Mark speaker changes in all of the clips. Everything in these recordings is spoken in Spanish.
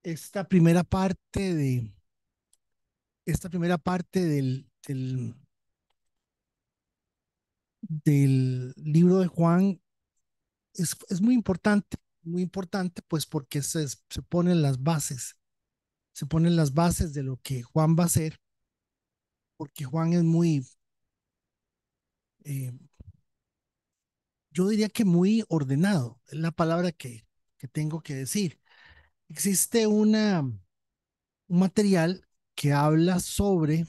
Speaker 1: esta primera parte de esta primera parte del libro de Juan es muy importante, pues porque se ponen las bases, se ponen las bases de lo que Juan va a hacer, porque Juan es muy, eh, yo diría que muy ordenado, es la palabra que tengo que decir. Existe un material que habla sobre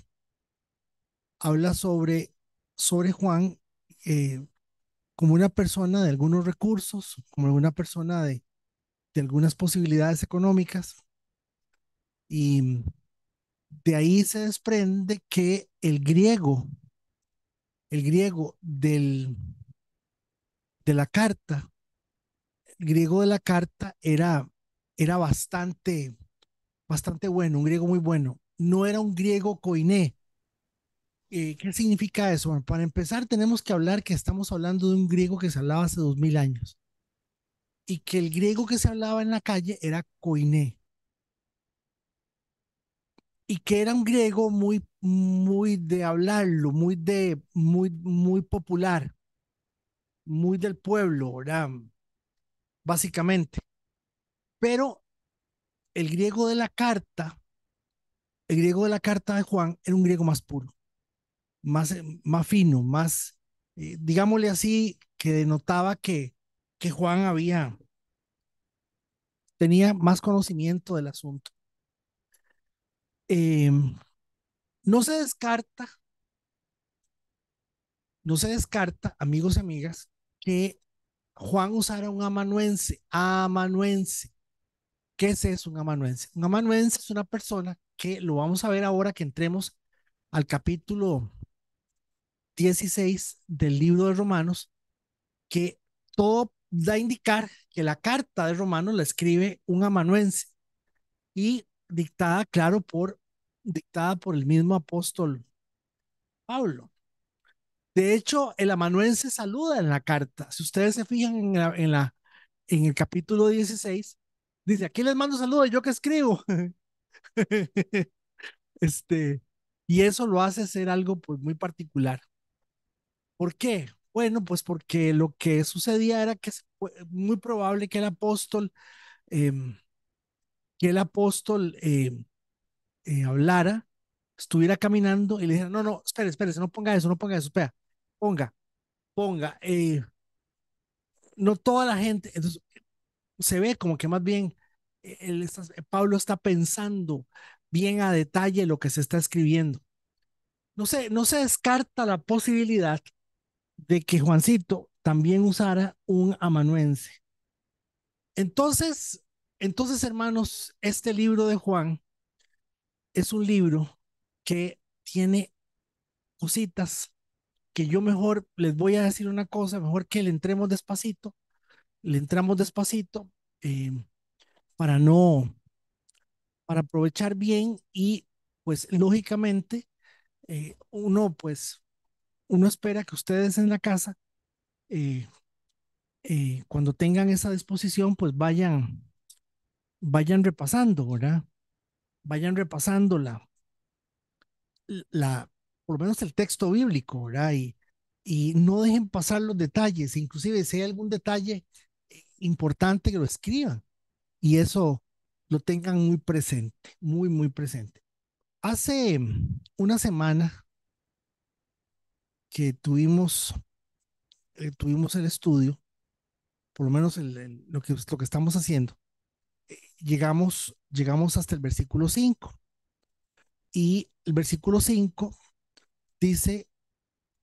Speaker 1: Juan, eh, como una persona de algunos recursos, como una persona de algunas posibilidades económicas, y de ahí se desprende que el griego de la carta, el griego de la carta era bastante bueno, un griego muy bueno. No era un griego koiné. ¿Qué significa eso? Bueno, para empezar, tenemos que hablar que estamos hablando de un griego que se hablaba hace 2000 años y que el griego que se hablaba en la calle era koiné y que era un griego muy de hablarlo, muy popular, muy del pueblo, ¿verdad? Básicamente. Pero el griego de la carta, el griego de la carta de Juan era un griego más puro, más fino, digámosle así, que denotaba que Juan tenía más conocimiento del asunto. Eh, no se descarta, no se descarta, amigos y amigas, que Juan usara un amanuense. Amanuense. ¿Qué es eso, un amanuense? Un amanuense es una persona que lo vamos a ver ahora que entremos al capítulo 16 del libro de Romanos, que todo da a indicar que la carta de Romanos la escribe un amanuense y dictada por el mismo apóstol Pablo. De hecho, el amanuense saluda en la carta. Si ustedes se fijan en el capítulo 16, dice, aquí les mando saludos, yo que escribo. Este, y eso lo hace ser algo pues muy particular. ¿Por qué? Bueno, pues porque lo que sucedía era que es muy probable em, que el apóstol hablara, estuviera caminando y le dijera, no, no, espere, no ponga eso, no ponga eso, espera, ponga, ponga, no toda la gente, entonces se ve como que más bien Pablo está pensando bien a detalle lo que se está escribiendo. No se descarta la posibilidad de que Juancito también usara un amanuense. Entonces, hermanos, este libro de Juan es un libro que tiene cositas que yo mejor les voy a decir una cosa, mejor que le entramos despacito, eh, para no, para aprovechar bien y pues lógicamente uno espera que ustedes en la casa, eh, cuando tengan esa disposición, pues vayan repasando, ¿verdad? Vayan repasando la, por lo menos el texto bíblico, ¿verdad? Y no dejen pasar los detalles, inclusive si hay algún detalle importante que lo escriban y eso lo tengan muy presente, muy presente. Hace una semana que tuvimos el estudio, por lo menos lo que estamos haciendo, llegamos hasta el versículo 5 y el versículo 5 dice,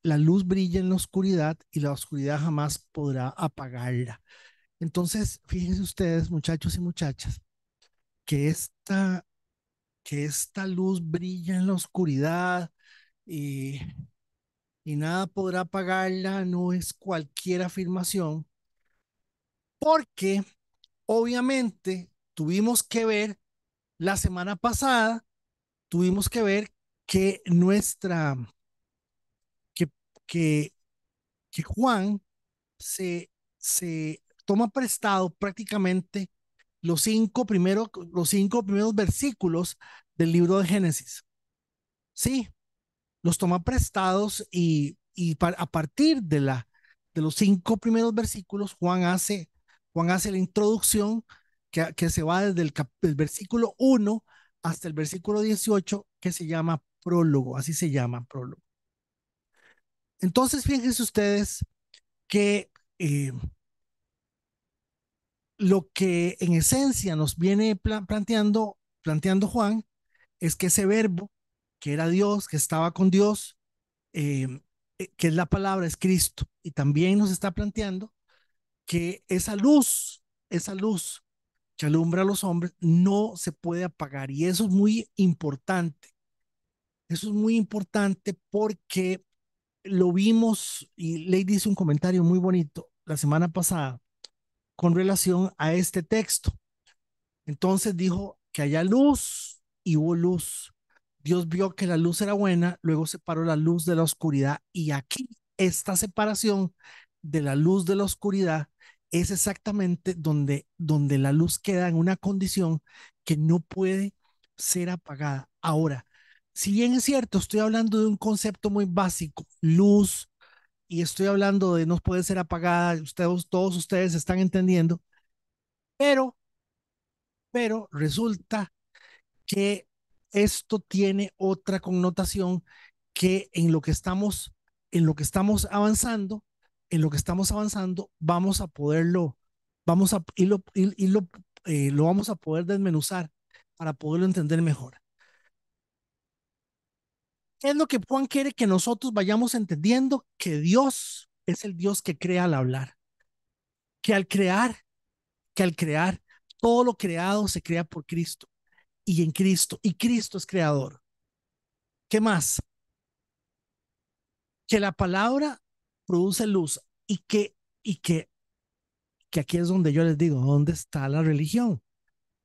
Speaker 1: la luz brilla en la oscuridad y la oscuridad jamás podrá apagarla. Entonces, fíjense ustedes, muchachos y muchachas, que que esta luz brilla en la oscuridad y, y nada podrá apagarla, no es cualquier afirmación, porque obviamente tuvimos que ver la semana pasada, tuvimos que ver que que, que, Juan se toma prestado prácticamente los cinco primeros versículos del libro de Génesis. Sí, los toma prestados a partir de los cinco primeros versículos, Juan hace la introducción que se va desde el versículo 1 hasta el versículo 18, que se llama prólogo, así se llama prólogo. Entonces, fíjense ustedes que lo que en esencia nos viene planteando Juan es que ese verbo, que era Dios, que estaba con Dios, eh, que es la palabra, es Cristo. Y también nos está planteando que esa luz que alumbra a los hombres, no se puede apagar. Y eso es muy importante. Eso es muy importante porque lo vimos y Lady hizo un comentario muy bonito la semana pasada con relación a este texto. Entonces dijo que haya luz y hubo luz. Dios vio que la luz era buena, luego separó la luz de la oscuridad y aquí esta separación de la luz de la oscuridad es exactamente donde la luz queda en una condición que no puede ser apagada. Ahora, si bien es cierto, estoy hablando de un concepto muy básico, luz, y estoy hablando de no puede ser apagada, todos ustedes están entendiendo, pero, pero resulta que esto tiene otra connotación que en lo que estamos avanzando, vamos a poderlo, vamos a lo vamos a poder desmenuzar para poderlo entender mejor. ¿Qué es lo que Juan quiere que nosotros vayamos entendiendo? Que Dios es el Dios que crea al hablar, que al crear, que al crear, todo lo creado se crea por Cristo y en Cristo, y Cristo es creador. ¿Qué más? Que la palabra produce luz y que aquí es donde yo les digo, ¿dónde está la religión?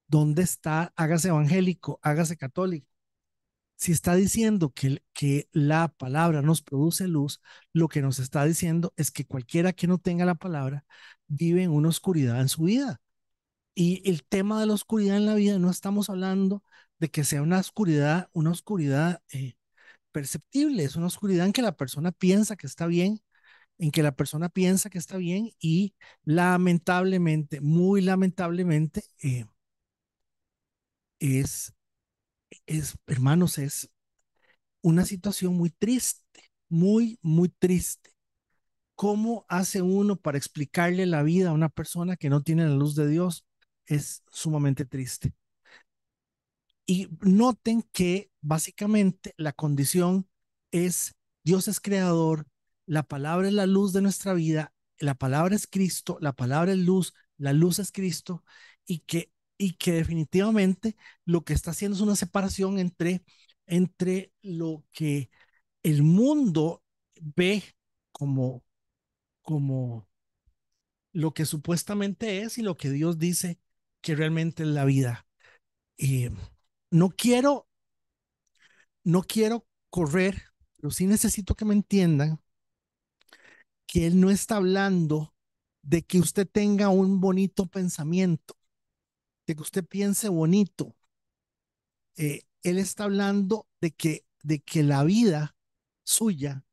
Speaker 1: ¿Dónde está, hágase evangélico, hágase católico? Si está diciendo que la palabra nos produce luz, lo que nos está diciendo es que cualquiera que no tenga la palabra vive en una oscuridad en su vida. Y el tema de la oscuridad en la vida, no estamos hablando de que sea una oscuridad perceptible, es una oscuridad en que la persona piensa que está bien, en que la persona piensa que está bien y lamentablemente, muy lamentablemente, es, hermanos, es una situación muy triste, muy, muy triste. ¿Cómo hace uno para explicarle la vida a una persona que no tiene la luz de Dios? Es sumamente triste. Y noten que básicamente la condición es Dios es creador, la palabra es la luz de nuestra vida, la palabra es Cristo, la palabra es luz, la luz es Cristo y que definitivamente lo que está haciendo es una separación entre lo que el mundo ve como, como lo que supuestamente es y lo que Dios dice que realmente es la vida. Eh, no quiero no quiero correr, pero sí necesito que me entiendan que él no está hablando de que usted tenga un bonito pensamiento, de que usted piense bonito. Él está hablando de que la vida suya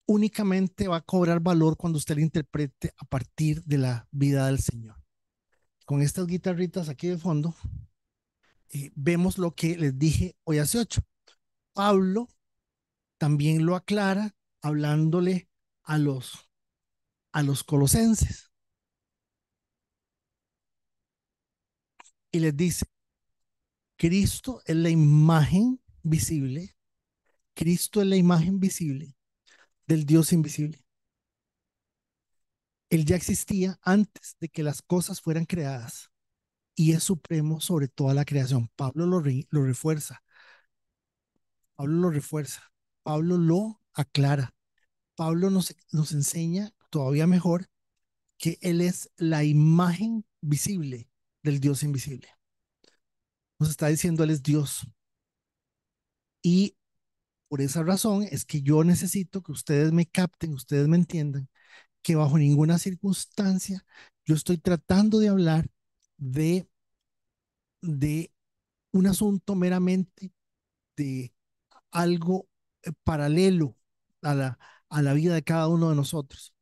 Speaker 1: únicamente va a cobrar valor cuando usted la interprete a partir de la vida del Señor. Con estas guitarritas aquí de fondo, vemos lo que les dije hoy hace 8. Pablo también lo aclara hablándole a a los colosenses y les dice, Cristo es la imagen visible, Cristo es la imagen visible del Dios invisible. Él ya existía antes de que las cosas fueran creadas y es supremo sobre toda la creación. Lo refuerza, Pablo lo refuerza, Pablo lo aclara, Pablo nos enseña todavía mejor que Él es la imagen visible del Dios invisible. Nos está diciendo Él es Dios. Y por esa razón es que yo necesito que ustedes me capten, ustedes me entiendan, que bajo ninguna circunstancia yo estoy tratando de hablar de, de un asunto meramente de algo paralelo a a la vida de cada uno de nosotros.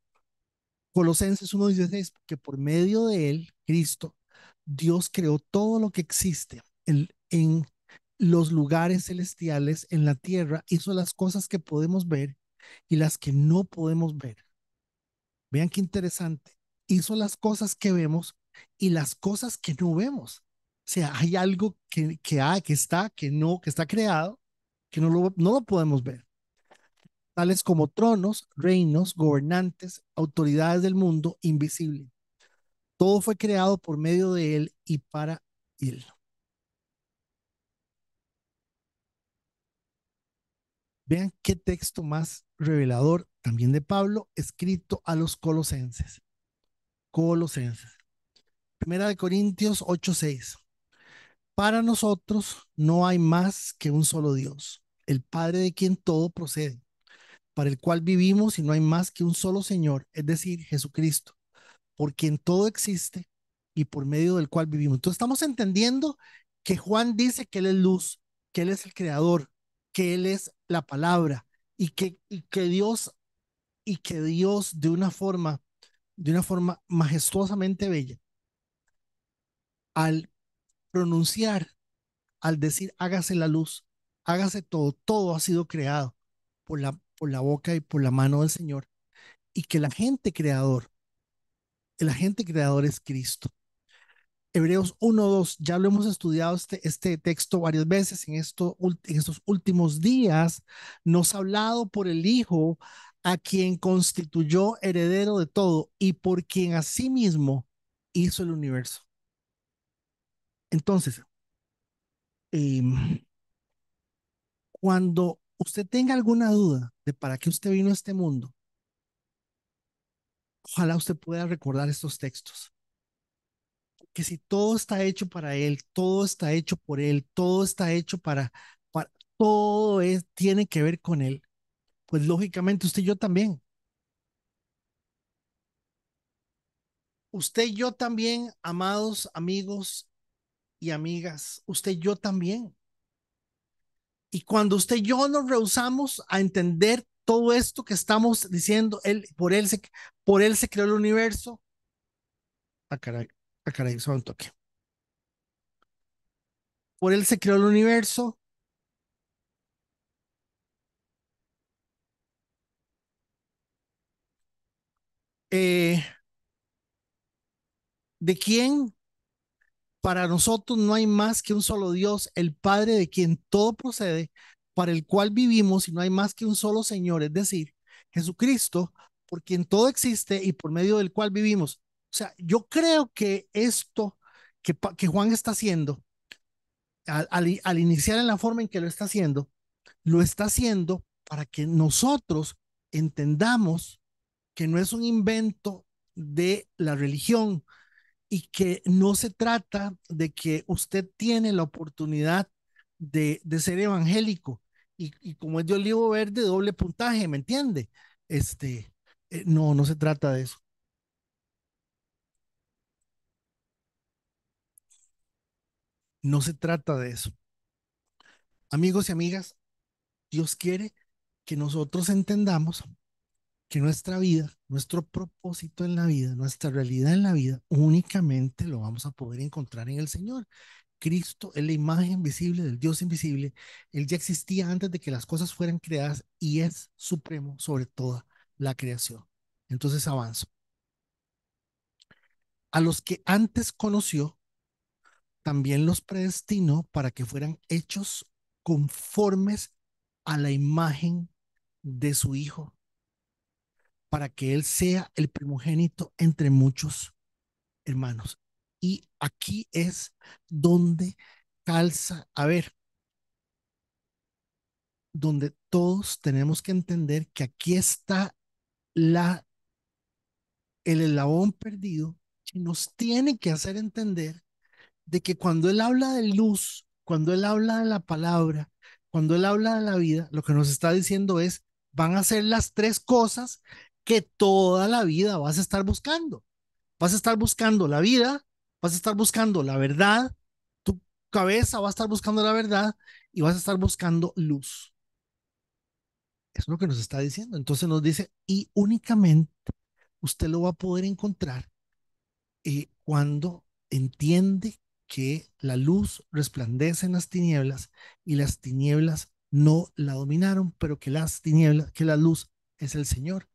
Speaker 1: Colosenses 1:16, que por medio de él, Cristo, Dios creó todo lo que existe en los lugares celestiales, en la tierra, hizo las cosas que podemos ver y las que no podemos ver. Vean qué interesante. Hizo las cosas que vemos y las cosas que no vemos. O sea, hay algo que está creado, que no lo podemos ver, tales como tronos, reinos, gobernantes, autoridades del mundo invisible. Todo fue creado por medio de él y para él. Vean qué texto más revelador también de Pablo, escrito a los colosenses. Colosenses. Primera de Corintios 8:6. Para nosotros no hay más que un solo Dios, el Padre de quien todo procede, para el cual vivimos y no hay más que un solo Señor, es decir, Jesucristo, por quien todo existe y por medio del cual vivimos. Entonces estamos entendiendo que Juan dice que Él es luz, que Él es el creador, que Él es la palabra y que Dios de una forma majestuosamente bella, al pronunciar, al decir hágase la luz, hágase todo, todo ha sido creado por la boca y por la mano del Señor, y que el agente creador es Cristo. Hebreos 1:2, ya lo hemos estudiado este texto varias veces en estos últimos días, nos ha hablado por el Hijo, a quien constituyó heredero de todo y por quien asimismo hizo el universo. Entonces, eh, cuando usted tenga alguna duda de para qué usted vino a este mundo, ojalá usted pueda recordar estos textos. Que si todo está hecho para Él, todo está hecho por Él, todo está hecho para todo tiene que ver con Él, pues lógicamente usted y yo también. Usted y yo también, amados amigos y amigas, usted y yo también. Y cuando usted y yo nos rehusamos a entender todo esto que estamos diciendo, por él se creó el universo. Ah, caray, ah, caray, solo un toque. Por él se creó el universo. Eh, ¿De quién? Para nosotros no hay más que un solo Dios, el Padre de quien todo procede, para el cual vivimos y no hay más que un solo Señor, es decir, Jesucristo, por quien todo existe y por medio del cual vivimos. O sea, yo creo que esto que Juan está haciendo, al iniciar en la forma en que lo está haciendo para que nosotros entendamos que no es un invento de la religión, y que no se trata de que usted tiene la oportunidad de ser evangélico y como es de olivo verde, doble puntaje, ¿me entiende? Este, no, no se trata de eso. No se trata de eso. Amigos y amigas, Dios quiere que nosotros entendamos que nuestra vida, nuestro propósito en la vida, nuestra realidad en la vida, únicamente lo vamos a poder encontrar en el Señor. Cristo es la imagen visible del Dios invisible. Él ya existía antes de que las cosas fueran creadas y es supremo sobre toda la creación. Entonces avanzo. A los que antes conoció, también los predestinó para que fueran hechos conformes a la imagen de su Hijo, para que Él sea el primogénito entre muchos hermanos. Y aquí es donde calza, a ver, donde todos tenemos que entender que aquí está la, el eslabón perdido que nos tiene que hacer entender de que cuando Él habla de luz, cuando Él habla de la palabra, cuando Él habla de la vida, lo que nos está diciendo es, van a ser las tres cosas que toda la vida vas a estar buscando. Vas a estar buscando la vida, Vas a estar buscando la verdad, tu cabeza va a estar buscando la verdad y vas a estar buscando luz. Eso es lo que nos está diciendo. Entonces nos dice, y únicamente usted lo va a poder encontrar cuando entiende que la luz resplandece en las tinieblas y las tinieblas no la dominaron, pero que las tinieblas, que la luz es el Señor.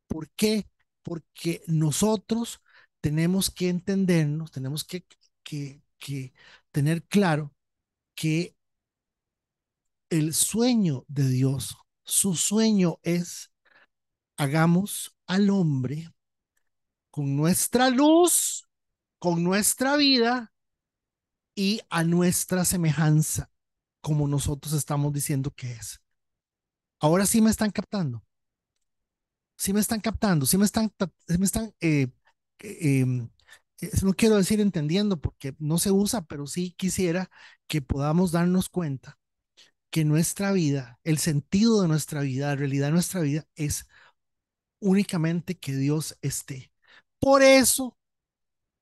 Speaker 1: ¿Por qué? Porque nosotros tenemos que entendernos, tenemos que tener claro que el sueño de Dios, su sueño es hagamos al hombre con nuestra luz, con nuestra vida y a nuestra semejanza, como nosotros estamos diciendo que es. Ahora sí me están captando, sí me están captando, sí me están no quiero decir entendiendo porque no se usa, pero sí quisiera que podamos darnos cuenta que nuestra vida, el sentido de nuestra vida, la realidad de nuestra vida es únicamente que Dios esté. Por eso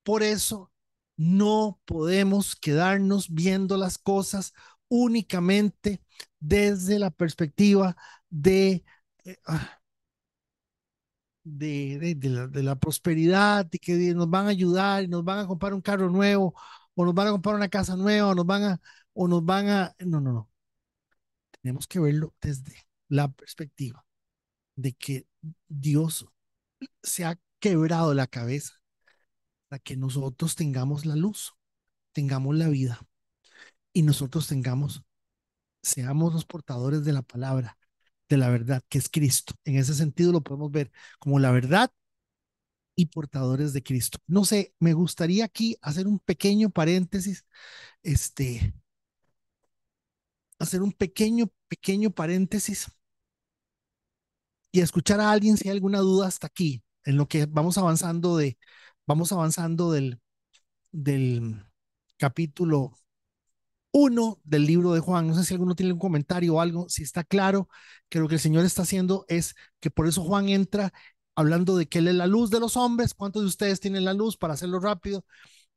Speaker 1: Por eso no podemos quedarnos viendo las cosas únicamente desde la perspectiva de, eh, ah, de la prosperidad, de que nos van a ayudar y nos van a comprar un carro nuevo, o nos van a comprar una casa nueva, no, no, no. Tenemos que verlo desde la perspectiva de que Dios se ha quebrado la cabeza para que nosotros tengamos la luz, tengamos la vida y nosotros seamos los portadores de la palabra, de la verdad, que es Cristo. En ese sentido lo podemos ver como la verdad y portadores de Cristo. No sé, me gustaría aquí hacer un pequeño paréntesis, este, hacer un pequeño paréntesis y escuchar a alguien si hay alguna duda hasta aquí, en lo que vamos avanzando del capítulo uno del libro de Juan. No sé si alguno tiene un comentario o algo, si está claro que lo que el Señor está haciendo es que por eso Juan entra hablando de que Él es la luz de los hombres. ¿Cuántos de ustedes tienen la luz? Para hacerlo rápido,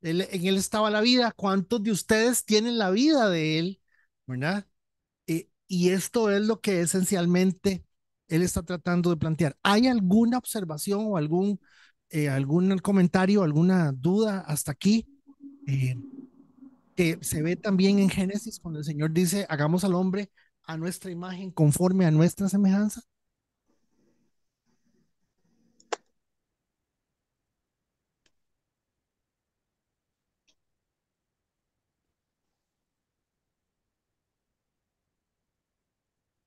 Speaker 1: en Él estaba la vida. ¿Cuántos de ustedes tienen la vida de Él? ¿Verdad? Y esto es lo que esencialmente Él está tratando de plantear. ¿Hay alguna observación o algún comentario, alguna duda hasta aquí? Eh, que se ve también en Génesis cuando el Señor dice, hagamos al hombre a nuestra imagen, conforme a nuestra semejanza.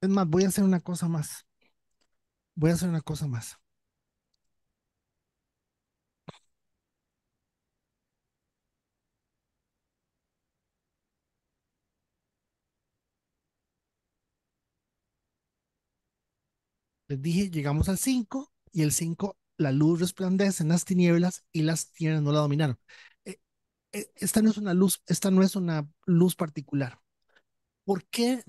Speaker 1: Es más, voy a hacer una cosa más. Voy a hacer una cosa más. Les dije, llegamos al 5 y el 5 la luz resplandece en las tinieblas y las tinieblas no la dominaron. Eh, esta no es una luz, esta no es una luz particular. ¿Por qué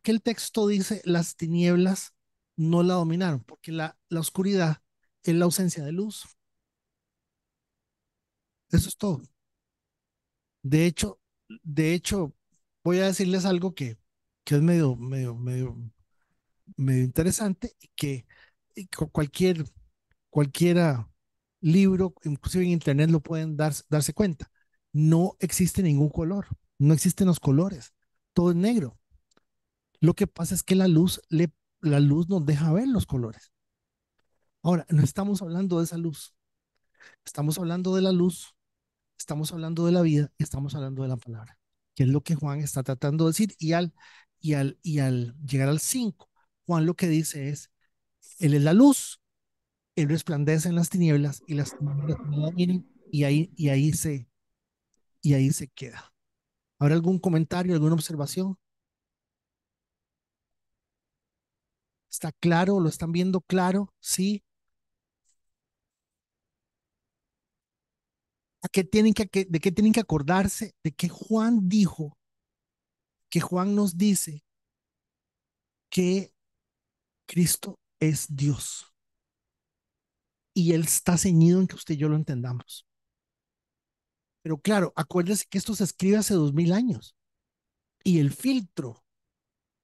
Speaker 1: el texto dice las tinieblas no la dominaron? Porque la oscuridad es la ausencia de luz. Eso es todo. De hecho, de hecho, voy a decirles algo que es medio interesante, que cualquiera libro, inclusive en internet, lo pueden darse cuenta. No existe ningún color, no existen los colores, todo es negro. Lo que pasa es que la luz nos deja ver los colores. Ahora, no estamos hablando de esa luz, estamos hablando de la luz, estamos hablando de la vida y estamos hablando de la palabra, que es lo que Juan está tratando de decir. Y al llegar al 5, Juan lo que dice es, Él es la luz, Él resplandece en las tinieblas y las tinieblas no lo dominan y ahí se queda. ¿Habrá algún comentario, alguna observación? ¿Está claro? ¿Lo están viendo claro? ¿Sí? ¿De qué tienen que acordarse? De que Juan dijo, que Juan nos dice que Cristo es Dios y Él está ceñido en que usted y yo lo entendamos. Pero claro, acuérdese que esto se escribe hace 2000 años y el filtro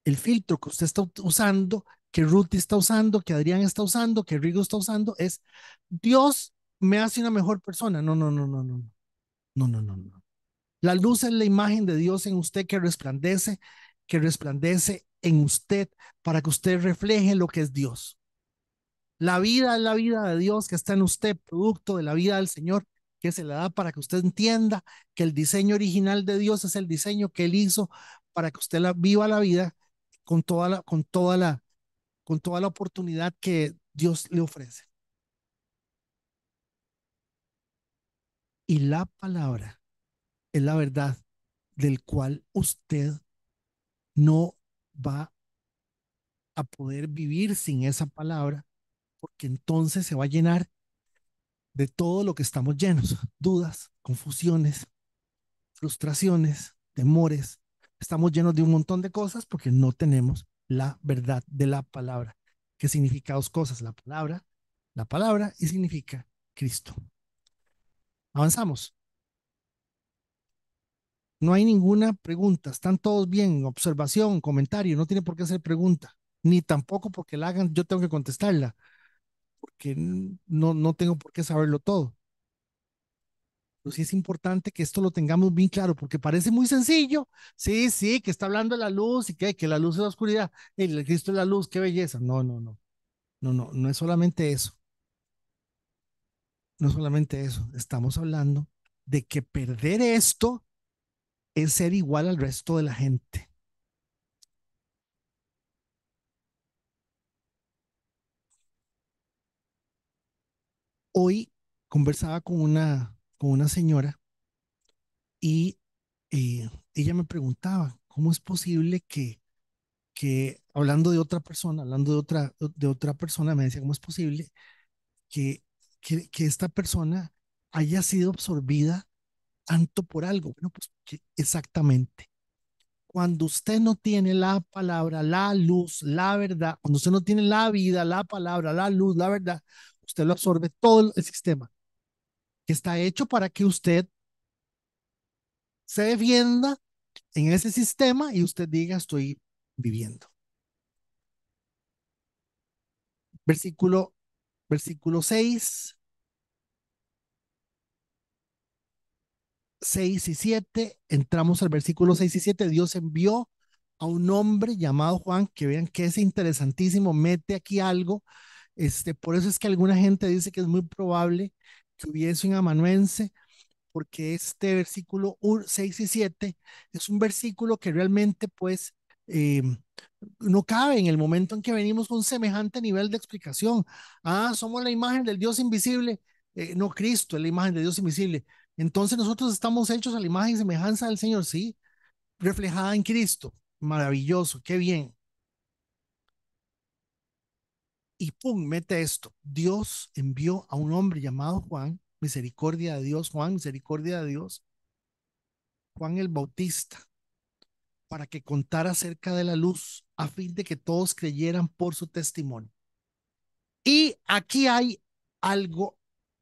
Speaker 1: que usted está usando, que Ruth está usando, que Adrián está usando, que Rigo está usando, es Dios me hace una mejor persona. No, no, no, no, no, no, no, no, no. La luz es la imagen de Dios en usted que resplandece en usted para que usted refleje lo que es Dios. La vida es la vida de Dios que está en usted, producto de la vida del Señor que se le da para que usted entienda que el diseño original de Dios es el diseño que Él hizo para que usted viva la vida con con toda la oportunidad que Dios le ofrece. Y la palabra es la verdad del cual usted no va a poder vivir sin esa palabra, porque entonces se va a llenar de todo lo que estamos llenos, dudas, confusiones, frustraciones, temores. Estamos llenos de un montón de cosas porque no tenemos la verdad de la palabra, que significa dos cosas, la palabra y significa Cristo. Avanzamos. No hay ninguna pregunta, están todos bien, observación, comentario, no tiene por qué hacer pregunta, ni tampoco porque la hagan, yo tengo que contestarla, porque no tengo por qué saberlo todo. Pero sí es importante que esto lo tengamos bien claro, porque parece muy sencillo. Sí, sí, que está hablando de la luz y que la luz es la oscuridad. El Cristo es la luz, qué belleza. No, no, no, no, no, no es solamente eso. No es solamente eso. Estamos hablando de que perder esto es ser igual al resto de la gente. Hoy conversaba con una señora y ella me preguntaba, ¿cómo es posible que hablando de otra persona, hablando de otra persona, me decía, ¿cómo es posible que, que esta persona haya sido absorbida tanto por algo? Bueno, pues exactamente. Cuando usted no tiene la palabra, la luz, la verdad, cuando usted no tiene la vida, la palabra, la luz, la verdad, usted lo absorbe todo el sistema que está hecho para que usted se defienda en ese sistema y usted diga, estoy viviendo. Versículo, versículo 6 y 7, entramos al versículo 6 y 7. Dios envió a un hombre llamado Juan, que vean que es interesantísimo, mete aquí algo. Por eso es que alguna gente dice que es muy probable que hubiese un amanuense, porque este versículo 6 y 7 es un versículo que realmente pues eh, no cabe en el momento en que venimos con semejante nivel de explicación. Ah, somos la imagen del Dios invisible. No, Cristo es la imagen de Dios invisible. Entonces nosotros estamos hechos a la imagen y semejanza del Señor, sí, reflejada en Cristo. Maravilloso, qué bien. Y pum, mete esto. Dios envió a un hombre llamado Juan, misericordia de Dios, Juan, misericordia de Dios, Juan el Bautista, para que contara acerca de la luz, a fin de que todos creyeran por su testimonio. Y aquí hay algo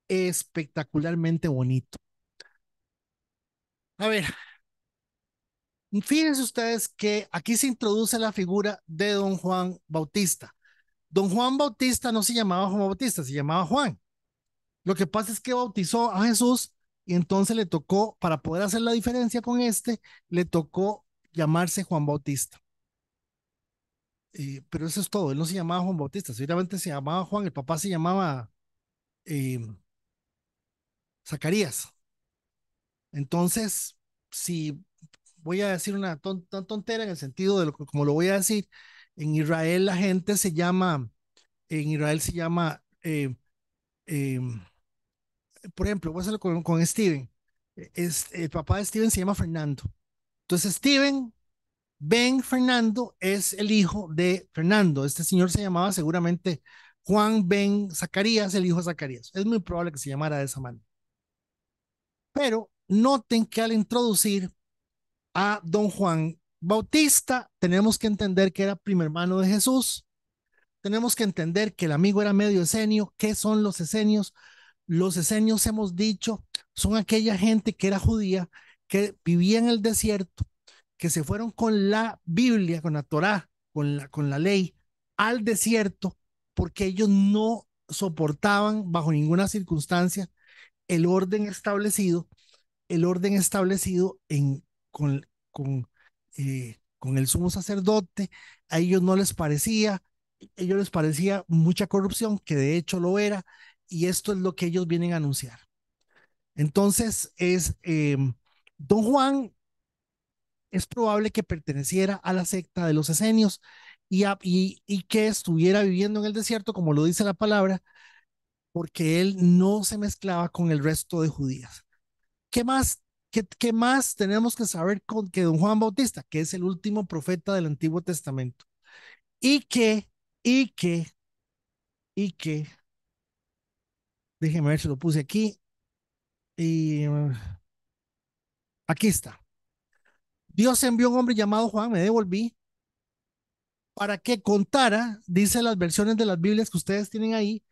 Speaker 1: espectacularmente bonito. A ver, fíjense ustedes que aquí se introduce la figura de don Juan Bautista. Don Juan Bautista no se llamaba Juan Bautista, se llamaba Juan. Lo que pasa es que bautizó a Jesús y entonces le tocó, para poder hacer la diferencia con le tocó llamarse Juan Bautista. Pero eso es todo, él no se llamaba Juan Bautista, seguramente se llamaba Juan, el papá se llamaba eh, Zacarías. Entonces, si voy a decir una tontera en el sentido de como lo voy a decir, en Israel la gente se llama, en Israel se llama, eh, por ejemplo, voy a hacerlo con Steven. El papá de Steven se llama Fernando. Entonces, Steven Ben Fernando es el hijo de Fernando. Este señor se llamaba seguramente Juan Ben Zacarías, el hijo de Zacarías. Es muy probable que se llamara de esa manera. Pero noten que al introducir a don Juan Bautista, tenemos que entender que era primo hermano de Jesús. Tenemos que entender que el amigo era medio esenio. ¿Qué son los esenios? Los esenios, hemos dicho, son aquella gente que era judía, que vivía en el desierto, que se fueron con la Biblia, con la Torá, con la ley, al desierto, porque ellos no soportaban bajo ninguna circunstancia el orden establecido, con el sumo sacerdote. A ellos no les parecía, a ellos les parecía mucha corrupción, que de hecho lo era, y esto es lo que ellos vienen a anunciar. Entonces, don Juan es probable que perteneciera a la secta de los esenios y que estuviera viviendo en el desierto, como lo dice la palabra, porque él no se mezclaba con el resto de judías. ¿Qué más, qué más tenemos que saber con que don Juan Bautista, que es el último profeta del Antiguo Testamento? Y que, y que, y que, déjeme ver si lo puse aquí, y aquí está. Dios envió un hombre llamado Juan, me devolví, para que contara, dice las versiones de las Biblias que ustedes tienen ahí,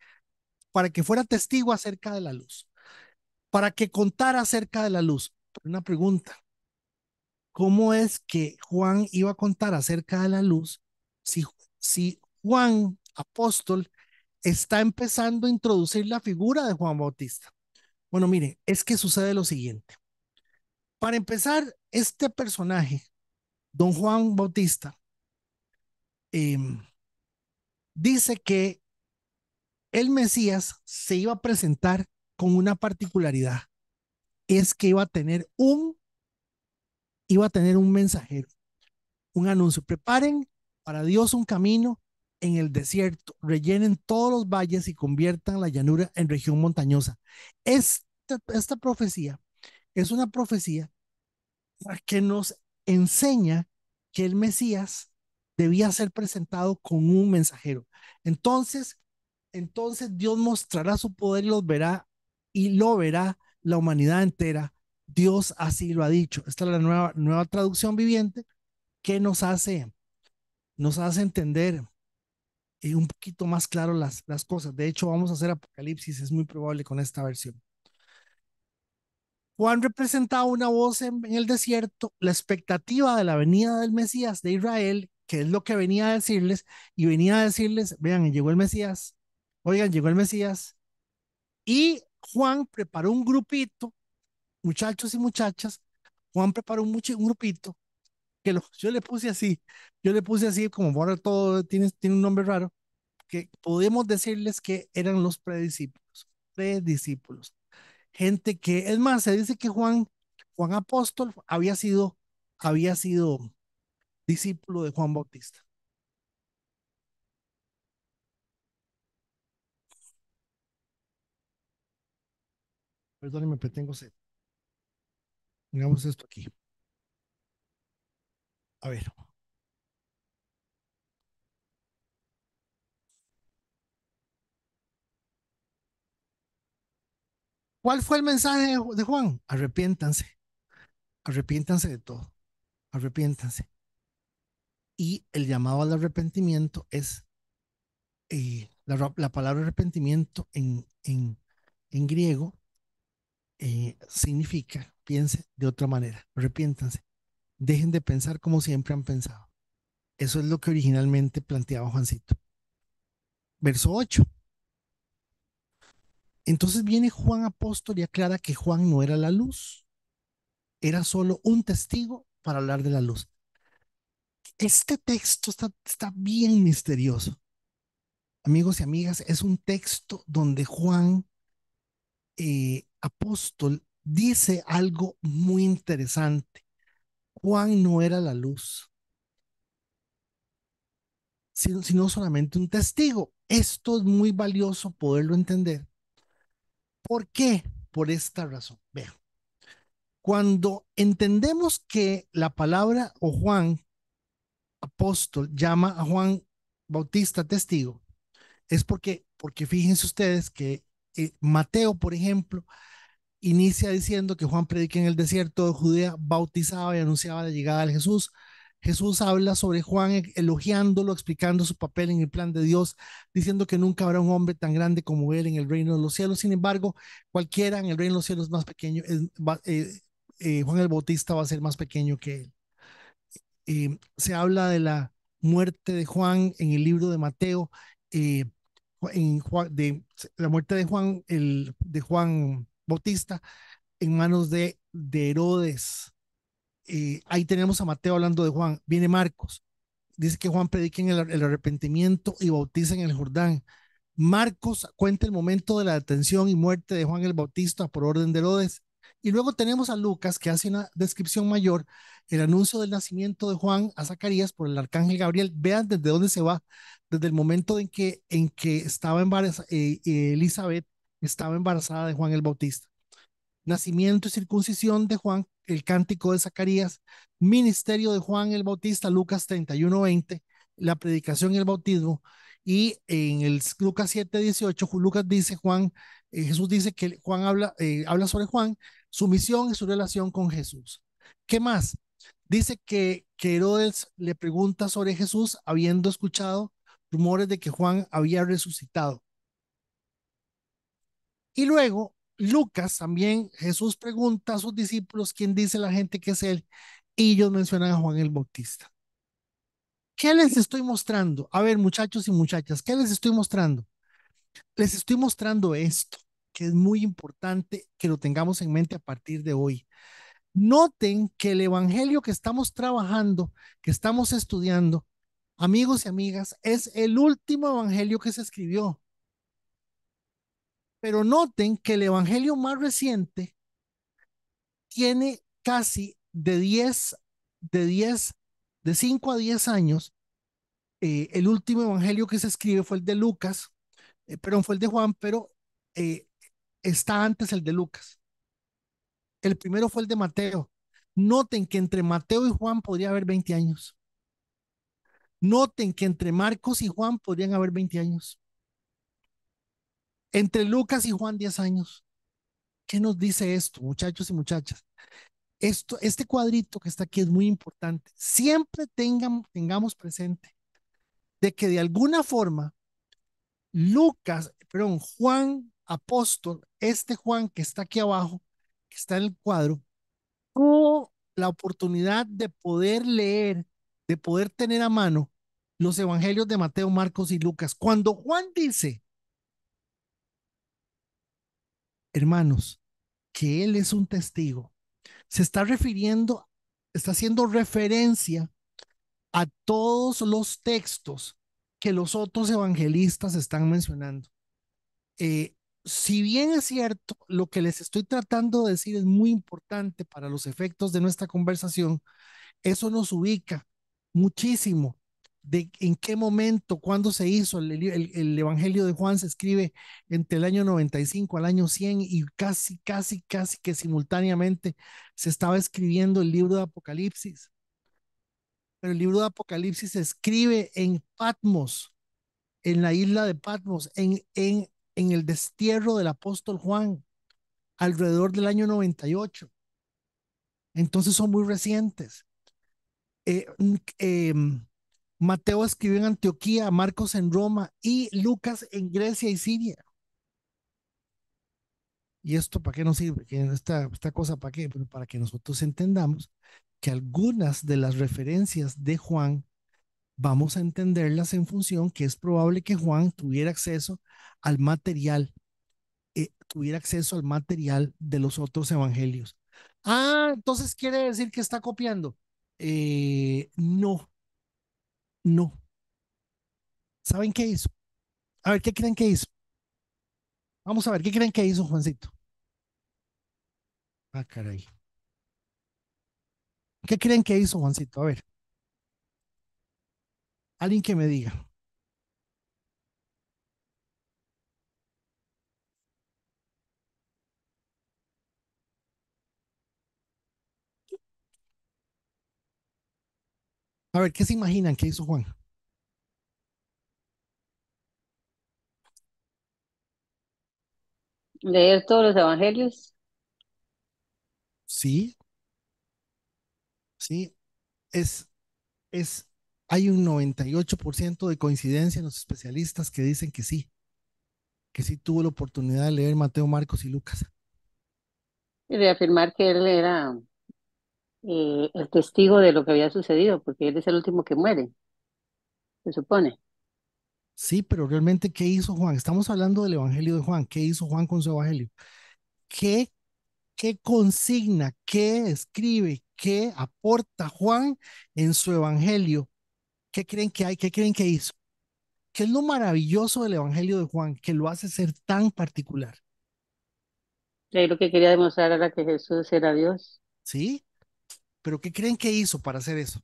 Speaker 1: para que fuera testigo acerca de la luz, para que contara acerca de la luz. Una pregunta, ¿cómo es que Juan iba a contar acerca de la luz si, si Juan, apóstol, está empezando a introducir la figura de Juan Bautista? Bueno, mire, es que sucede lo siguiente. Para empezar, este personaje, don Juan Bautista, eh, dice que el Mesías se iba a presentar con una particularidad, es que iba a tener un mensajero, un anuncio. Preparen para Dios un camino en el desierto, rellenen todos los valles y conviertan la llanura en región montañosa. Esta profecía es una profecía que nos enseña que el Mesías debía ser presentado con un mensajero. Entonces, entonces Dios mostrará su poder y lo verá la humanidad entera. Dios así lo ha dicho. Esta es la nueva traducción viviente que nos hace entender un poquito más claro las cosas. De hecho, vamos a hacer Apocalipsis, es muy probable con esta versión. Juan representaba una voz en el desierto, la expectativa de la venida del Mesías de Israel, que es lo que venía a decirles, y venía a decirles, vean, llegó el Mesías, oigan, llegó el Mesías, y Juan preparó un grupito, muchachos y muchachas, Juan preparó un grupito, yo le puse así, como ahora todo tiene un nombre raro, que podemos decirles que eran los prediscípulos. Gente que, es más, se dice que Juan Apóstol había sido discípulo de Juan Bautista. Perdónenme, pero tengo sed. Pongamos esto aquí. A ver, ¿cuál fue el mensaje de Juan? Arrepiéntanse de todo, arrepiéntanse. Y el llamado al arrepentimiento es, la palabra arrepentimiento en griego significa, piense de otra manera, arrepiéntanse, dejen de pensar como siempre han pensado. Eso es lo que originalmente planteaba Juancito. Verso 8. Entonces viene Juan Apóstol y aclara que Juan no era la luz, era solo un testigo para hablar de la luz. Este texto está bien misterioso. Amigos y amigas, es un texto donde Juan Apóstol dice algo muy interesante. Juan no era la luz, sino solamente un testigo. Esto es muy valioso poderlo entender. ¿Por qué? Por esta razón. Vean, cuando entendemos que la palabra o Juan apóstol llama a Juan Bautista testigo, es porque fíjense ustedes que Mateo, por ejemplo, inicia diciendo que Juan predica en el desierto de Judea, bautizaba y anunciaba la llegada de Jesús. Jesús habla sobre Juan elogiándolo, explicando su papel en el plan de Dios, diciendo que nunca habrá un hombre tan grande como él en el reino de los cielos. Sin embargo, cualquiera en el reino de los cielos más pequeño, Juan el Bautista va a ser más pequeño que él. Se habla de la muerte de Juan en el libro de Mateo, eh, de la muerte de Juan, de Juan Bautista en manos de Herodes. Ahí tenemos a Mateo hablando de Juan. Viene Marcos. Dice que Juan predica en el arrepentimiento y bautiza en el Jordán. Marcos cuenta el momento de la detención y muerte de Juan el Bautista por orden de Herodes. Y luego tenemos a Lucas que hace una descripción mayor, el anuncio del nacimiento de Juan a Zacarías por el arcángel Gabriel. Vean desde dónde se va, desde el momento en que estaba embarazada, Elizabeth estaba embarazada de Juan el Bautista. Nacimiento y circuncisión de Juan, el cántico de Zacarías, ministerio de Juan el Bautista, Lucas 31:20, la predicación y el bautismo. Y en el Lucas 7:18, Lucas dice, Jesús dice que Juan habla sobre Juan, su misión y su relación con Jesús. ¿Qué más? Dice que Herodes le pregunta sobre Jesús, habiendo escuchado rumores de que Juan había resucitado. Y luego, Lucas también, Jesús pregunta a sus discípulos quién dice la gente que es él, y ellos mencionan a Juan el Bautista. ¿Qué les estoy mostrando? A ver, muchachos y muchachas, ¿qué les estoy mostrando? Les estoy mostrando esto, que es muy importante que lo tengamos en mente a partir de hoy. Noten que el evangelio que estamos trabajando, que estamos estudiando, amigos y amigas, es el último evangelio que se escribió. Pero noten que el evangelio más reciente tiene casi de 10, de 5 a 10 años. El último evangelio que se escribe fue el de Lucas, perdón, fue el de Juan, pero eh, está antes el de Lucas. El primero fue el de Mateo. Noten que entre Mateo y Juan podría haber 20 años. Noten que entre Marcos y Juan podrían haber 20 años. Entre Lucas y Juan 10 años. ¿Qué nos dice esto, muchachos y muchachas? Este cuadrito que está aquí es muy importante. Siempre tengamos presente de que de alguna forma Juan apóstol, este Juan que está aquí abajo, que está en el cuadro, tuvo la oportunidad de poder leer, de poder tener a mano los evangelios de Mateo, Marcos y Lucas. Cuando Juan dice, hermanos, que él es un testigo, se está refiriendo, está haciendo referencia a todos los textos que los otros evangelistas están mencionando. Eh, si bien es cierto, lo que les estoy tratando de decir es muy importante para los efectos de nuestra conversación, eso nos ubica muchísimo de en qué momento, cuándo se hizo el Evangelio de Juan, se escribe entre el año 95 al año 100 y casi que simultáneamente se estaba escribiendo el libro de Apocalipsis. Pero el libro de Apocalipsis se escribe en Patmos, en la isla de Patmos, en el destierro del apóstol Juan, alrededor del año 98. Entonces son muy recientes. Eh, eh, Mateo escribió en Antioquía, Marcos en Roma y Lucas en Grecia y Siria. ¿Y esto para qué nos sirve? Esta cosa para qué? Pero para que nosotros entendamos que algunas de las referencias de Juan vamos a entenderlas en función que es probable que Juan al material tuviera acceso al material de los otros evangelios. Ah, entonces quiere decir que está copiando. No, no. ¿Saben qué hizo? A ver, ¿qué creen que hizo? Vamos a ver, ¿qué creen que hizo Juancito? Ah, caray. ¿Qué creen que hizo Juancito? A ver, alguien que me diga. A ver, ¿qué se imaginan que hizo Juan?
Speaker 2: Leer todos los evangelios.
Speaker 1: Sí, sí, es. es, hay un 98% de coincidencia en los especialistas que dicen que sí tuvo la oportunidad de leer Mateo, Marcos y Lucas.
Speaker 2: Y reafirmar que él era el testigo de lo que había sucedido, porque él es el último que muere, se supone.
Speaker 1: Sí, pero realmente, ¿qué hizo Juan? Estamos hablando del Evangelio de Juan. ¿Qué hizo Juan con su Evangelio? ¿Qué, qué consigna, qué escribe, qué aporta Juan en su Evangelio? ¿Qué creen que hay? ¿Qué creen que hizo? ¿Qué es lo maravilloso del Evangelio de Juan que lo hace ser tan particular?
Speaker 2: Y ahí lo que quería demostrar era que Jesús era Dios,
Speaker 1: ¿Sí? ¿Pero qué creen que hizo para hacer eso?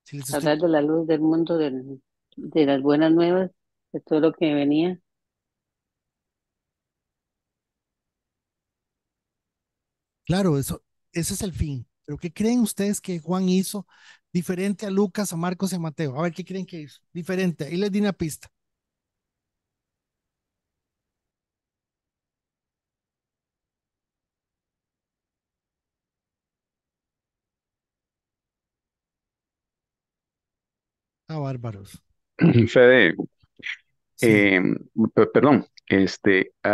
Speaker 1: Si les estoy...
Speaker 2: hablar de la luz del mundo, de las buenas nuevas, de todo lo que venía.
Speaker 1: Claro, eso, ese es el fin. ¿Pero qué creen ustedes que Juan hizo diferente a Lucas, a Marcos y a Mateo? A ver, ¿qué creen que hizo? Diferente. Ahí les di una pista. Ah, bárbaros.
Speaker 3: Fede,
Speaker 1: Sí.
Speaker 3: perdón,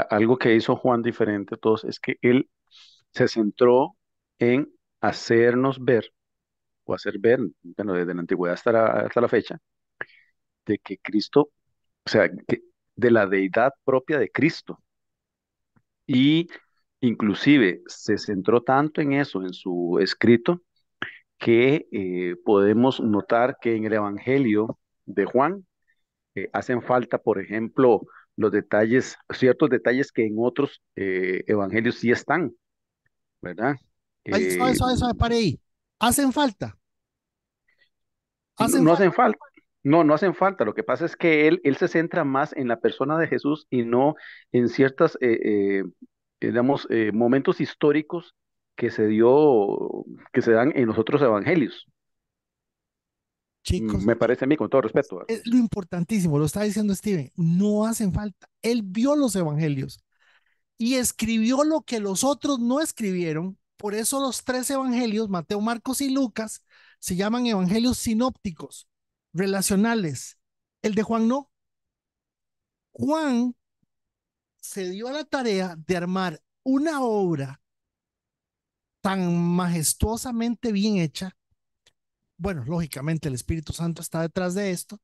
Speaker 3: algo que hizo Juan diferente a todos es que él se centró en hacernos ver o hacer ver, bueno, desde la antigüedad hasta la fecha, de que Cristo, o sea, de la deidad propia de Cristo. Y inclusive se centró tanto en eso, en su escrito, que podemos notar que en el Evangelio de Juan hacen falta, por ejemplo, los detalles, ciertos detalles que en otros evangelios sí están, ¿verdad?
Speaker 1: Ahí, suave,
Speaker 3: Eh,
Speaker 1: suave, suave, pare ahí. ¿Hacen falta?
Speaker 3: no,
Speaker 1: ¿Hacen
Speaker 3: no
Speaker 1: falta?
Speaker 3: hacen falta. No, no hacen falta. Lo que pasa es que él se centra más en la persona de Jesús y no en ciertas, digamos, momentos históricos que se dio, que se dan en los otros evangelios.
Speaker 1: Chicos,
Speaker 3: Me parece a mí, con todo respeto, ¿verdad?
Speaker 1: es lo importantísimo, lo está diciendo Steven, no hacen falta. Él vio los evangelios y escribió lo que los otros no escribieron. Por eso los tres evangelios, Mateo, Marcos y Lucas, se llaman evangelios sinópticos, relacionales. El de Juan no. Juan se dio a la tarea de armar una obra tan majestuosamente bien hecha. Bueno, lógicamente el Espíritu Santo está detrás de esto,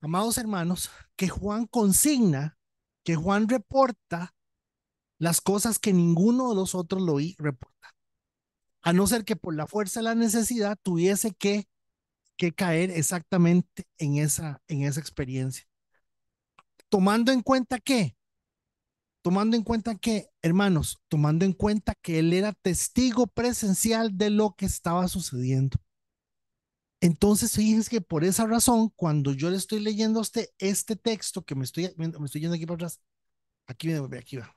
Speaker 1: amados hermanos, que Juan consigna, que Juan reporta las cosas que ninguno de los otros lo reporta, a no ser que por la fuerza de la necesidad tuviese que caer exactamente en esa experiencia. Tomando en cuenta que, tomando en cuenta que, hermanos, tomando en cuenta que él era testigo presencial de lo que estaba sucediendo. Entonces, fíjense que por esa razón, cuando yo le estoy leyendo a usted este texto, que me estoy yendo aquí para atrás, aquí va.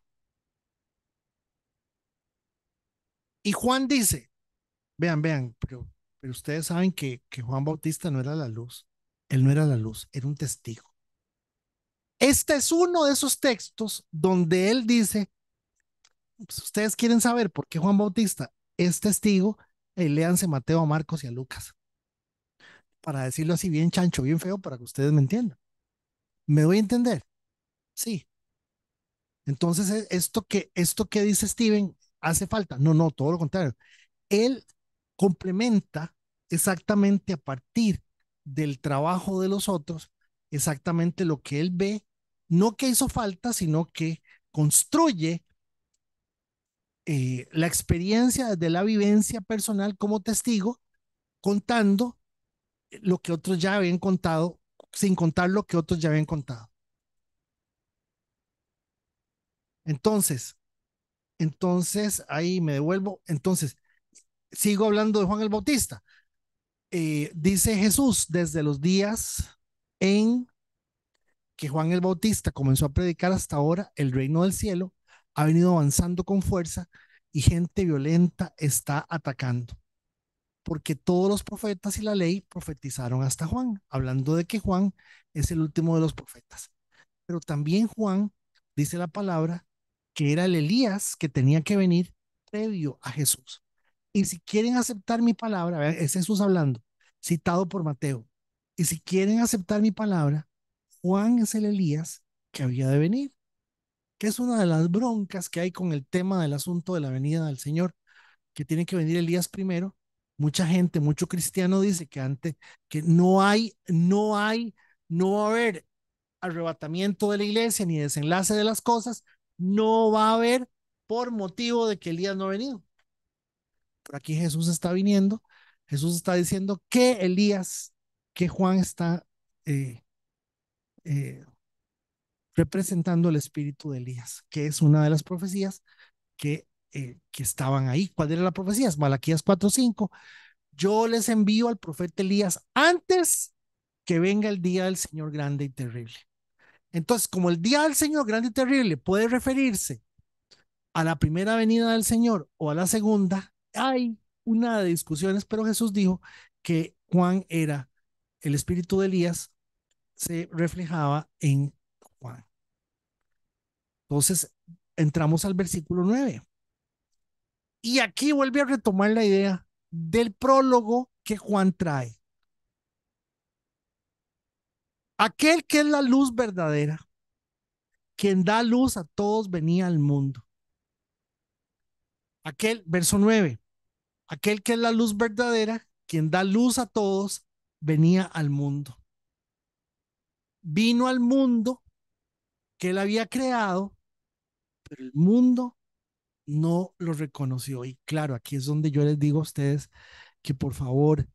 Speaker 1: Y Juan dice, vean, pero ustedes saben que Juan Bautista no era la luz. Él no era la luz, era un testigo. Este es uno de esos textos donde él dice, pues, ustedes quieren saber por qué Juan Bautista es testigo, léanse Mateo, a Marcos y a Lucas, para decirlo así bien chancho, bien feo, para que ustedes me entiendan. ¿Me doy a entender? Sí. Entonces, esto que dice Steven, ¿hace falta? No, no, todo lo contrario. Él complementa exactamente a partir del trabajo de los otros, exactamente lo que él ve, no que hizo falta, sino que construye la experiencia de la vivencia personal como testigo, contando lo que otros ya habían contado, sin contar lo que otros ya habían contado. Entonces, ahí me devuelvo. Entonces, sigo hablando de Juan el Bautista. Dice Jesús, desde los días en que Juan el Bautista comenzó a predicar hasta ahora, el reino del cielo ha venido avanzando con fuerza y gente violenta está atacando, porque todos los profetas y la ley profetizaron hasta Juan, hablando de que Juan es el último de los profetas. Pero también Juan dice la palabra que era el Elías que tenía que venir previo a Jesús. y si quieren aceptar mi palabra, vean, es Jesús hablando, citado por Mateo, y si quieren aceptar mi palabra, Juan es el Elías que había de venir, que es una de las broncas que hay con el tema del asunto de la venida del Señor, que tiene que venir Elías primero. Mucha gente, mucho cristiano dice que antes, que no va a haber arrebatamiento de la iglesia ni desenlace de las cosas, no va a haber por motivo de que Elías no ha venido. Pero aquí Jesús está viniendo, Jesús está diciendo que Elías, que Juan está eh, eh, representando el espíritu de Elías, que es una de las profecías que estaban ahí. ¿Cuál era la profecía? Malaquías 4:5. Yo les envío al profeta Elías antes que venga el día del Señor grande y terrible. Entonces, como el día del Señor grande y terrible puede referirse a la primera venida del Señor o a la segunda, hay una de discusiones, pero Jesús dijo que Juan era el espíritu de Elías, se reflejaba en Juan. Entonces, entramos al versículo 9. Y aquí vuelve a retomar la idea del prólogo que Juan trae. Aquel que es la luz verdadera, quien da luz a todos, venía al mundo. Aquel, verso 9, aquel que es la luz verdadera, quien da luz a todos, venía al mundo. Vino al mundo que él había creado, pero el mundo no lo reconoció. Y claro, aquí es donde yo les digo a ustedes que por favor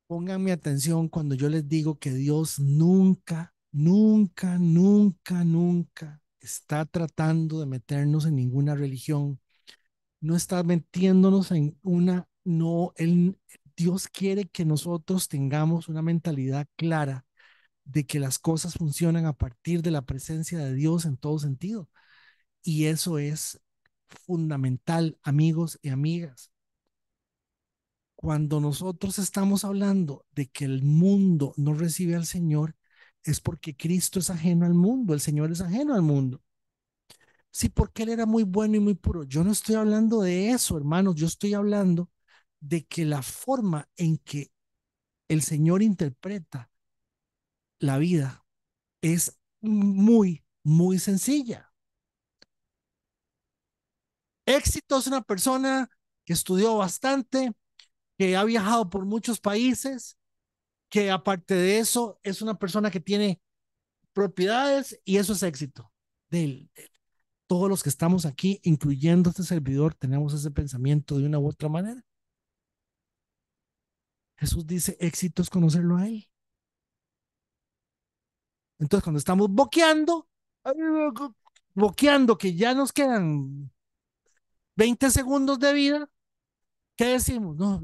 Speaker 1: pónganme atención cuando yo les digo que Dios nunca, nunca, nunca, nunca está tratando de meternos en ninguna religión. No está metiéndonos en una, no, Dios quiere que nosotros tengamos una mentalidad clara de que las cosas funcionan a partir de la presencia de Dios en todo sentido. Y eso es fundamental, amigos y amigas. Cuando nosotros estamos hablando de que el mundo no recibe al Señor, es porque Cristo es ajeno al mundo, el Señor es ajeno al mundo. Sí, porque Él era muy bueno y muy puro. Yo no estoy hablando de eso, hermanos, yo estoy hablando de que la forma en que el Señor interpreta la vida es muy, muy sencilla. Éxito es una persona que estudió bastante, que ha viajado por muchos países, que aparte de eso es una persona que tiene propiedades y eso es éxito. De todos los que estamos aquí, incluyendo este servidor, tenemos ese pensamiento de una u otra manera. Jesús dice, éxito es conocerlo a Él. Entonces, cuando estamos boqueando que ya nos quedan 20 segundos de vida, ¿qué decimos? No,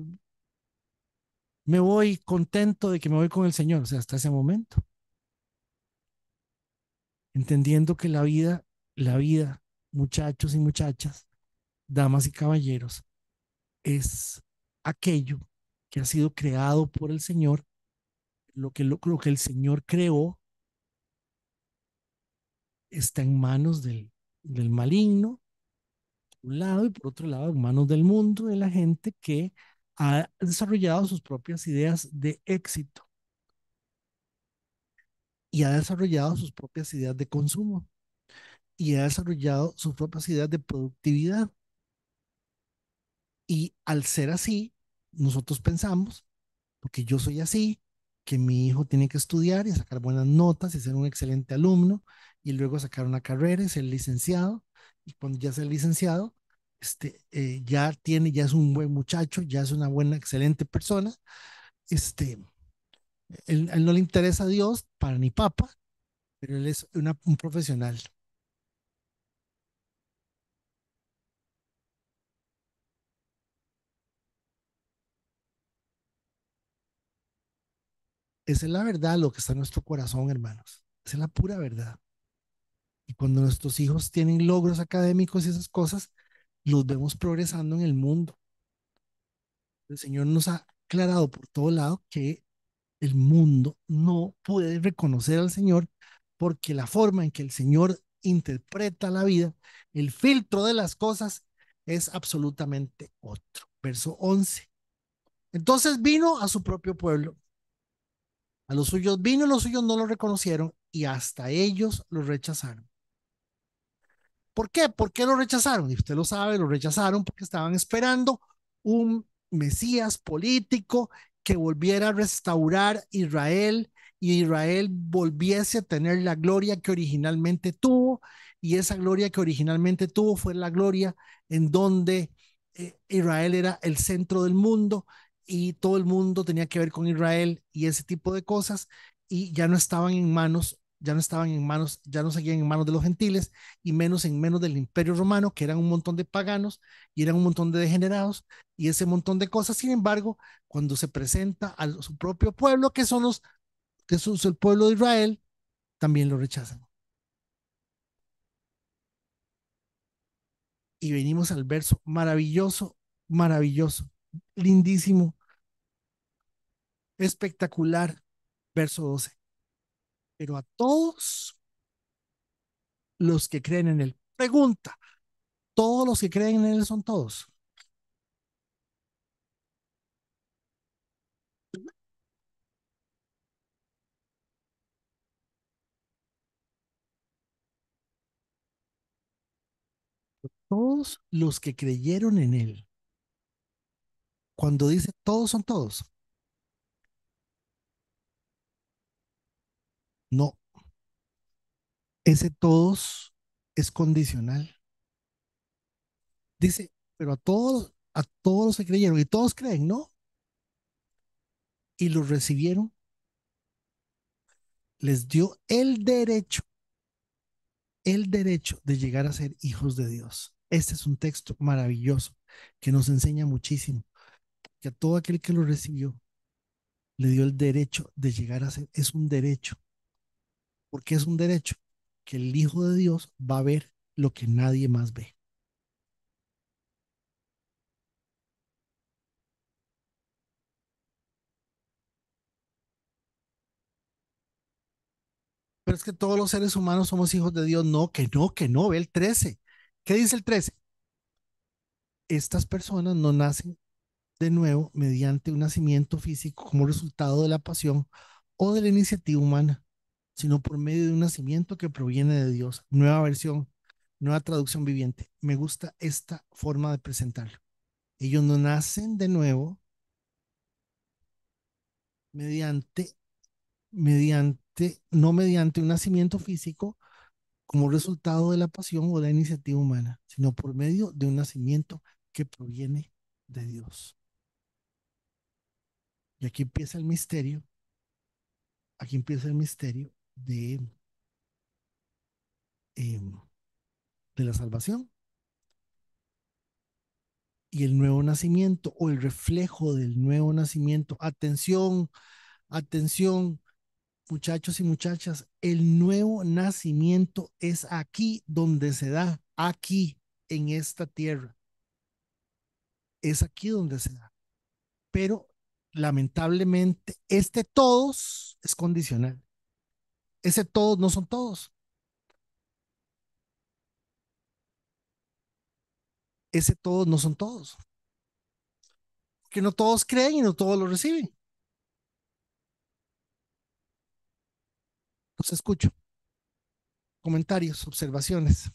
Speaker 1: me voy contento de que me voy con el Señor, o sea, hasta ese momento. Entendiendo que la vida, muchachos y muchachas, damas y caballeros, es aquello que ha sido creado por el Señor, lo que el Señor creó está en manos del maligno, por un lado, y por otro lado, en manos del mundo, de la gente que ha desarrollado sus propias ideas de éxito y ha desarrollado sus propias ideas de consumo y ha desarrollado sus propias ideas de productividad. Y al ser así, nosotros pensamos, porque yo soy así, que mi hijo tiene que estudiar y sacar buenas notas y ser un excelente alumno y luego sacar una carrera y ser licenciado. Y cuando ya sea licenciado, ya es un buen muchacho, ya es una buena, excelente persona. Este, él no le interesa a Dios para ni papa, pero él es un profesional. Esa es la verdad, lo que está en nuestro corazón, hermanos. Esa es la pura verdad. Y cuando nuestros hijos tienen logros académicos y esas cosas, los vemos progresando en el mundo. El Señor nos ha aclarado por todo lado que el mundo no puede reconocer al Señor porque la forma en que el Señor interpreta la vida, el filtro de las cosas, es absolutamente otro. Verso 11. Entonces vino a su propio pueblo. A los suyos vino y los suyos no lo reconocieron y hasta ellos lo rechazaron. ¿Por qué? ¿Por qué lo rechazaron? Y usted lo sabe, lo rechazaron porque estaban esperando un Mesías político que volviera a restaurar Israel y Israel volviese a tener la gloria que originalmente tuvo. Y esa gloria que originalmente tuvo fue la gloria en donde Israel era el centro del mundo y todo el mundo tenía que ver con Israel y ese tipo de cosas y ya no estaban en manos, ya no estaban en manos, ya no seguían en manos de los gentiles y menos en menos del Imperio Romano, que eran un montón de paganos y eran un montón de degenerados y ese montón de cosas. Sin embargo, cuando se presenta a su propio pueblo, que es el pueblo de Israel, también lo rechazan. Y venimos al verso maravilloso, maravilloso, lindísimo, espectacular, verso 12. Pero a todos los que creen en él, pregunta, ¿todos los que creen en él son todos? Todos los que creyeron en él. Cuando dice todos son todos, no, ese todos es condicional. Dice, pero a todos se creyeron y todos creen, ¿no? Y los recibieron, les dio el derecho de llegar a ser hijos de Dios. Este es un texto maravilloso que nos enseña muchísimo, que a todo aquel que lo recibió le dio el derecho de llegar a ser, es un derecho. ¿Por qué es un derecho? Que el Hijo de Dios va a ver lo que nadie más ve. Pero es que todos los seres humanos somos hijos de Dios. No, que no, que no. Ve el 13. ¿Qué dice el 13? Estas personas no nacen de nuevo mediante un nacimiento físico como resultado de la pasión o de la iniciativa humana, sino por medio de un nacimiento que proviene de Dios. Nueva versión, nueva traducción viviente. Me gusta esta forma de presentarlo. Ellos no nacen de nuevo mediante, no mediante un nacimiento físico como resultado de la pasión o la iniciativa humana, sino por medio de un nacimiento que proviene de Dios. Y aquí empieza el misterio eh, de la salvación y el nuevo nacimiento o el reflejo del nuevo nacimiento. Atención, atención, muchachos y muchachas, el nuevo nacimiento es aquí donde se da, aquí en esta tierra. Es aquí donde se da. Pero lamentablemente este todos es condicional. Ese todos no son todos. Ese todos no son todos. Que no todos creen y no todos lo reciben. Los escucho. Comentarios, observaciones.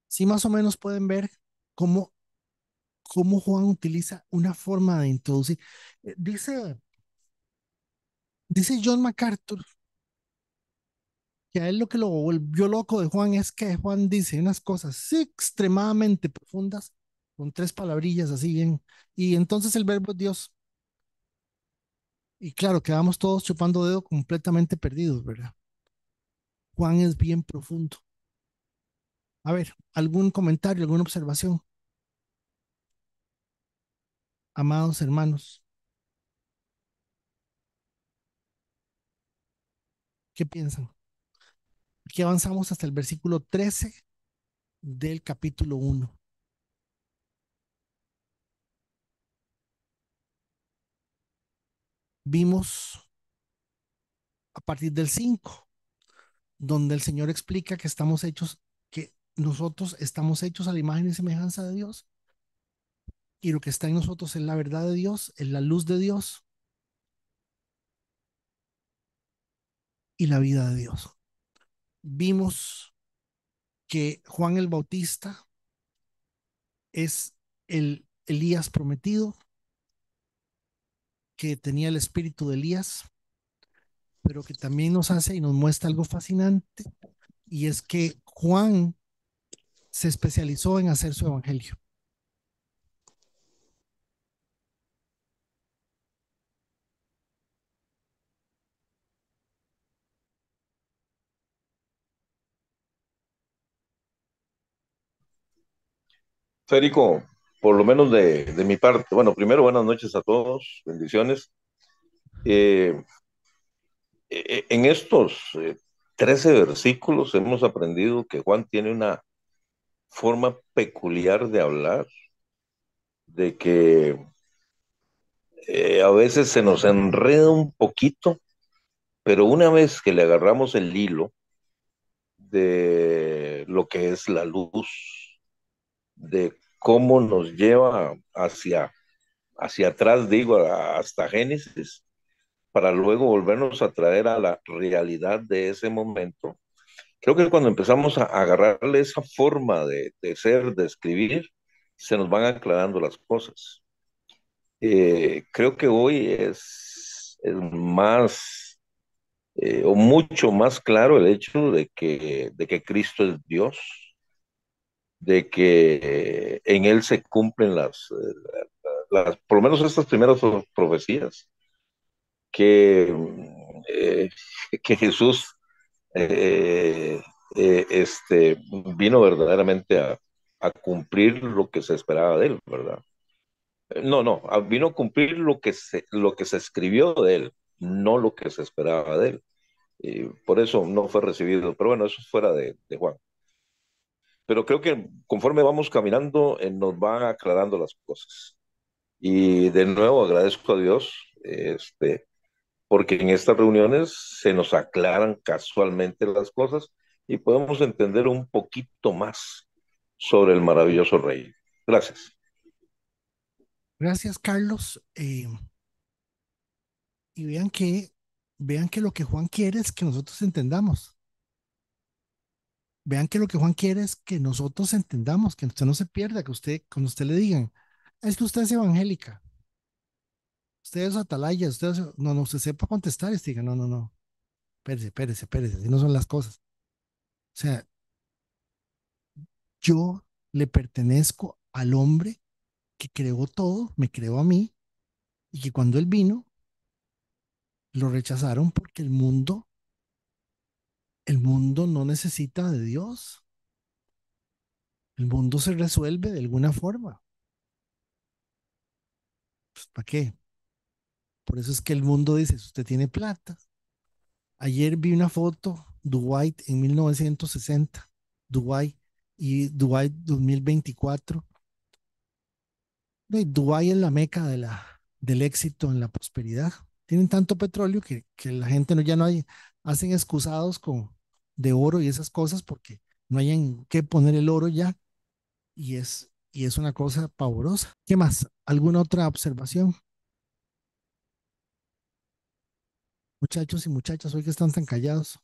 Speaker 1: Sí, más o menos pueden ver cómo, cómo Juan utiliza una forma de introducir. Dice John MacArthur que a él lo que lo volvió loco de Juan es que Juan dice unas cosas sí, extremadamente profundas con tres palabrillas así bien. Y entonces el verbo es Dios. Y claro, quedamos todos chupando dedo completamente perdidos, ¿verdad? Juan es bien profundo. A ver, ¿algún comentario, alguna observación? Amados hermanos, ¿qué piensan? Aquí avanzamos hasta el versículo 13 del capítulo 1. Vimos a partir del 5 donde el Señor explica que estamos hechos, que nosotros estamos hechos a la imagen y semejanza de Dios, y lo que está en nosotros es la verdad de Dios, es la luz de Dios y la vida de Dios. Vimos que Juan el Bautista es el Elías prometido, que tenía el espíritu de Elías, pero que también nos hace y nos muestra algo fascinante, y es que Juan se especializó en hacer su evangelio.
Speaker 4: Federico, por lo menos de mi parte, bueno, primero buenas noches a todos, bendiciones. Eh, en estos 13 versículos hemos aprendido que Juan tiene una forma peculiar de hablar, de que a veces se nos enreda un poquito, pero una vez que le agarramos el hilo de lo que es la luz, de cómo nos lleva hacia atrás, digo, hasta Génesis, para luego volvernos a traer a la realidad de ese momento. Creo que cuando empezamos a agarrarle esa forma de ser, de escribir, se nos van aclarando las cosas. Creo que hoy es más o mucho más claro el hecho de que Cristo es Dios, de que en Él se cumplen por lo menos estas primeras profecías, que, eh, que Jesús eh, vino verdaderamente a cumplir lo que se esperaba de él, ¿verdad? No, no, vino a cumplir lo que se escribió de él, no lo que se esperaba de él. Y por eso no fue recibido, pero bueno, eso es fuera de Juan. Pero creo que conforme vamos caminando, nos van aclarando las cosas. Y de nuevo agradezco a Dios, porque en estas reuniones se nos aclaran casualmente las cosas y podemos entender un poquito más sobre el maravilloso Rey. Gracias.
Speaker 1: Gracias, Carlos. Y vean que lo que Juan quiere es que nosotros entendamos. Vean que lo que Juan quiere es que nosotros entendamos, que usted no se pierda, que usted, cuando usted le digan, es que usted es evangélica, usted es atalaya, no, no, usted sepa contestar y usted diga, no, no, no, espérese, espérese, espérese, así no son las cosas. O sea, yo le pertenezco al hombre que creó todo, me creó a mí, y que cuando él vino, lo rechazaron porque el mundo no necesita de Dios. El mundo se resuelve de alguna forma. Pues, ¿para qué? Por eso es que el mundo dice, si usted tiene plata. Ayer vi una foto, Dubái en 1960, Dubái y Dubái 2024. Dubái es la meca del éxito en la prosperidad. Tienen tanto petróleo que la gente no, ya no hay, hacen excusados de oro y esas cosas porque no hay en qué poner el oro ya, y es una cosa pavorosa. ¿Qué más? ¿Alguna otra observación? Muchachos y muchachas, hoy que están tan callados.